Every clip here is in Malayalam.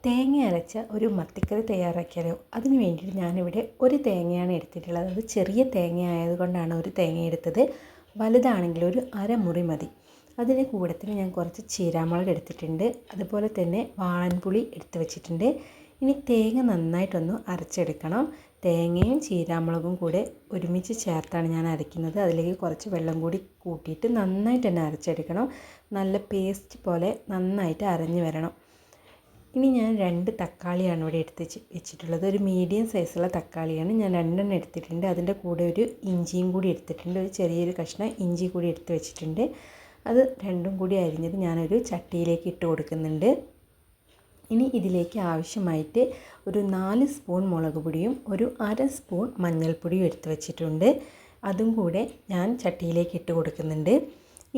തേങ്ങ അരച്ച ഒരു മത്തിക്കറി തയ്യാറാക്കിയാലോ? അതിന് വേണ്ടിയിട്ട് ഞാനിവിടെ ഒരു തേങ്ങയാണ് എടുത്തിട്ടുള്ളത്. അത് ചെറിയ തേങ്ങ ആയതുകൊണ്ടാണ് ഒരു തേങ്ങ എടുത്തത്. വലുതാണെങ്കിൽ ഒരു അരമുറി മതി. അതിന് കൂടത്തിന് ഞാൻ കുറച്ച് ചീരാമുളക് എടുത്തിട്ടുണ്ട്. അതുപോലെ തന്നെ വാളൻപുളി എടുത്ത് വെച്ചിട്ടുണ്ട്. ഇനി തേങ്ങ നന്നായിട്ടൊന്ന് അരച്ചെടുക്കണം. തേങ്ങയും ചീരാമുളകും കൂടെ ഒരുമിച്ച് ചേർത്താണ് ഞാൻ അരയ്ക്കുന്നത്. അതിലേക്ക് കുറച്ച് വെള്ളം കൂടി കൂട്ടിയിട്ട് നന്നായിട്ട് തന്നെ അരച്ചെടുക്കണം. നല്ല പേസ്റ്റ് പോലെ നന്നായിട്ട് അരഞ്ഞു വരണം. ഇനി ഞാൻ 2 തക്കാളിയാണ് ഇവിടെ എടുത്ത് വെച്ചിട്ടുള്ളത്. ഒരു മീഡിയം സൈസുള്ള തക്കാളിയാണ്. ഞാൻ 2 എടുത്തിട്ടുണ്ട്. അതിൻ്റെ കൂടെ ഒരു ഇഞ്ചിയും കൂടി എടുത്തിട്ടുണ്ട്. ഒരു ചെറിയൊരു കഷ്ണം ഇഞ്ചി കൂടി എടുത്ത് വെച്ചിട്ടുണ്ട്. അത് രണ്ടും കൂടി അരിഞ്ഞത് ഞാനൊരു ചട്ടിയിലേക്ക് ഇട്ട് കൊടുക്കുന്നുണ്ട്. ഇനി ഇതിലേക്ക് ആവശ്യമായിട്ട് ഒരു 4 സ്പൂൺ മുളക് പൊടിയും ഒരു അര സ്പൂൺ മഞ്ഞൾപ്പൊടിയും എടുത്ത് വെച്ചിട്ടുണ്ട്. അതും കൂടെ ഞാൻ ചട്ടിയിലേക്ക് ഇട്ട് കൊടുക്കുന്നുണ്ട്.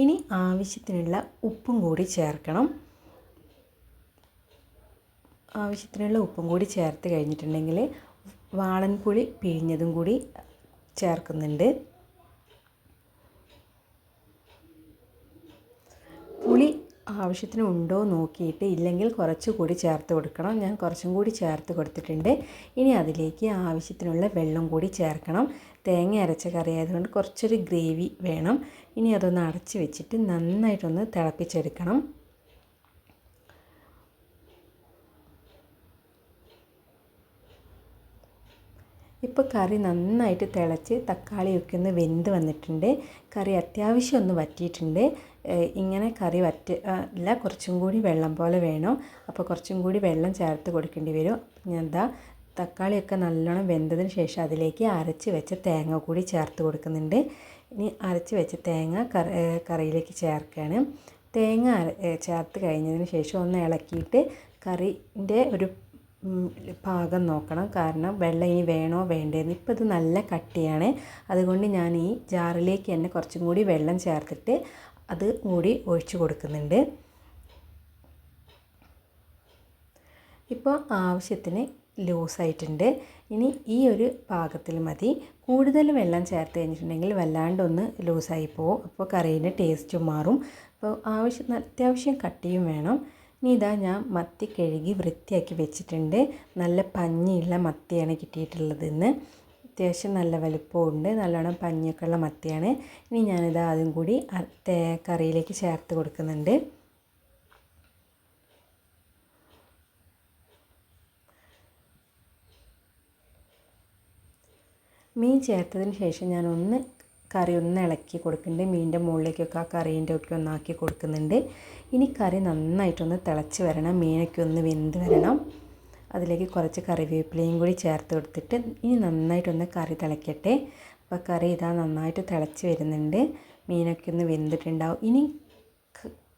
ഇനി ആവശ്യത്തിനുള്ള ഉപ്പും കൂടി ചേർക്കണം. ആവശ്യത്തിനുള്ള ഉപ്പും കൂടി ചേർത്ത് കഴിഞ്ഞിട്ടുണ്ടെങ്കിൽ വാളൻപുളി പിഴിഞ്ഞതും കൂടി ചേർക്കുന്നുണ്ട്. പുളി ആവശ്യത്തിന് ഉണ്ടോ നോക്കിയിട്ട് ഇല്ലെങ്കിൽ കുറച്ചുകൂടി ചേർത്ത് കൊടുക്കണം. ഞാൻ കുറച്ചും കൂടി ചേർത്ത് കൊടുത്തിട്ടുണ്ട്. ഇനി അതിലേക്ക് ആവശ്യത്തിനുള്ള വെള്ളം കൂടി ചേർക്കണം. തേങ്ങ അരച്ച കറി ആയതുകൊണ്ട് കുറച്ചൊരു ഗ്രേവി വേണം. ഇനി അതൊന്ന് അടച്ച് വെച്ചിട്ട് നന്നായിട്ടൊന്ന് തിളപ്പിച്ചെടുക്കണം. ഇപ്പോൾ കറി നന്നായിട്ട് തിളച്ച് തക്കാളിയൊക്കെ ഒന്ന് വെന്ത് വന്നിട്ടുണ്ട്. കറി അത്യാവശ്യം ഒന്ന് വറ്റിയിട്ടുണ്ട്. ഇങ്ങനെ കറി ഇല്ല, കുറച്ചും കൂടി വെള്ളം പോലെ വേണം. അപ്പോൾ കുറച്ചും കൂടി വെള്ളം ചേർത്ത് കൊടുക്കേണ്ടി വരും. ഞാൻ തക്കാളിയൊക്കെ നല്ലോണം വെന്തതിന് ശേഷം അതിലേക്ക് അരച്ച് വെച്ച തേങ്ങ കൂടി ചേർത്ത് കൊടുക്കുന്നുണ്ട്. ഇനി അരച്ച് വെച്ച തേങ്ങ കറിയിലേക്ക് ചേർക്കുകയാണ്. തേങ്ങ ചേർത്ത് കഴിഞ്ഞതിന് ശേഷം ഒന്ന് ഇളക്കിയിട്ട് കറിൻ്റെ ഒരു പാകം നോക്കണം. കാരണം വെള്ളം ഇനി വേണോ വേണ്ടേന്ന്. ഇപ്പോൾ ഇത് നല്ല കട്ടിയാണ്. അതുകൊണ്ട് ഞാൻ ഈ ജാറിലേക്ക് തന്നെ കുറച്ചും കൂടി വെള്ളം ചേർത്തിട്ട് അത് കൂടി ഒഴിച്ചു കൊടുക്കുന്നുണ്ട്. ഇപ്പോൾ ആവശ്യത്തിന് ലൂസായിട്ടുണ്ട്. ഇനി ഈ ഒരു പാകത്തിൽ മതി. കൂടുതൽ വെള്ളം ചേർത്ത് കഴിഞ്ഞിട്ടുണ്ടെങ്കിൽ വല്ലാണ്ടൊന്ന് ലൂസായി പോകും. അപ്പോൾ കറീൻ്റെ ടേസ്റ്റും മാറും. അപ്പോൾ അത്യാവശ്യം കട്ടിയും വേണം. ഇനി ഇതാ ഞാൻ മത്തി കഴുകി വൃത്തിയാക്കി വെച്ചിട്ടുണ്ട്. നല്ല പഞ്ഞിയുള്ള മത്തിയാണ് കിട്ടിയിട്ടുള്ളത് ഇന്ന്. അത്യാവശ്യം നല്ല വലുപ്പമുണ്ട്. നല്ലോണം പഞ്ഞിയൊക്കെ ഉള്ള മത്തിയാണ്. ഇനി ഞാനിതാ അതും കൂടി കറിയിലേക്ക് ചേർത്ത് കൊടുക്കുന്നുണ്ട്. മീൻ ചേർത്തതിന് ശേഷം ഞാനൊന്ന് കറി ഒന്ന് ഇളക്കി കൊടുക്കുന്നുണ്ട്. മീനിൻ്റെ മുകളിലേക്കൊക്കെ ആ കറീൻ്റെ ഒക്കെ ഒന്നാക്കി കൊടുക്കുന്നുണ്ട്. ഇനി കറി നന്നായിട്ടൊന്ന് തിളച്ച് വരണം. മീനൊക്കെ ഒന്ന് വെന്ത് വരണം. അതിലേക്ക് കുറച്ച് കറിവേപ്പിലയും കൂടി ചേർത്ത് കൊടുത്തിട്ട് ഇനി നന്നായിട്ടൊന്ന് കറി തിളയ്ക്കട്ടെ. അപ്പോൾ കറി ഇതാ നന്നായിട്ട് തിളച്ച് വരുന്നുണ്ട്. മീനൊക്കെ ഒന്ന് വെന്തിട്ടുണ്ടാവും. ഇനി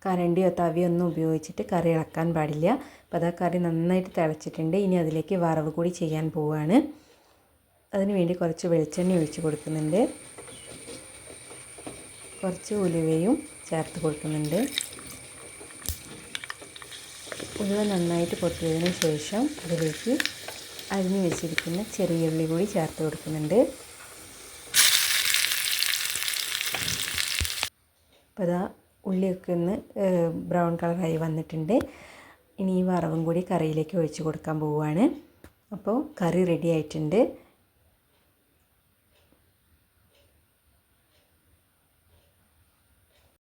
കരണ്ടിയോ തവിയോ ഒന്നും ഉപയോഗിച്ചിട്ട് കറി ഇളക്കാൻ പാടില്ല. അപ്പോൾ അതാ കറി നന്നായിട്ട് തിളച്ചിട്ടുണ്ട്. ഇനി അതിലേക്ക് വറവ് കൂടി ചെയ്യാൻ പോവുകയാണ്. അതിന് വേണ്ടി കുറച്ച് വെളിച്ചെണ്ണ ഒഴിച്ച് കൊടുക്കുന്നുണ്ട്. കുറച്ച് ഉലുവയും ചേർത്ത് കൊടുക്കുന്നുണ്ട്. ഉലുവ നന്നായിട്ട് പൊട്ടിയതിന് ശേഷം അതിലേക്ക് അരിഞ്ഞു വെച്ചിരിക്കുന്ന ചെറിയ ഉള്ളി കൂടി ചേർത്ത് കൊടുക്കുന്നുണ്ട്. അപ്പോൾ അതാ ഉള്ളിയൊക്കെ ഒന്ന് ബ്രൗൺ കളറായി വന്നിട്ടുണ്ട്. ഇനി ഈ വറവും കൂടി കറിയിലേക്ക് ഒഴിച്ച് കൊടുക്കാൻ പോവുകയാണ്. അപ്പോൾ കറി റെഡി ആയിട്ടുണ്ട്.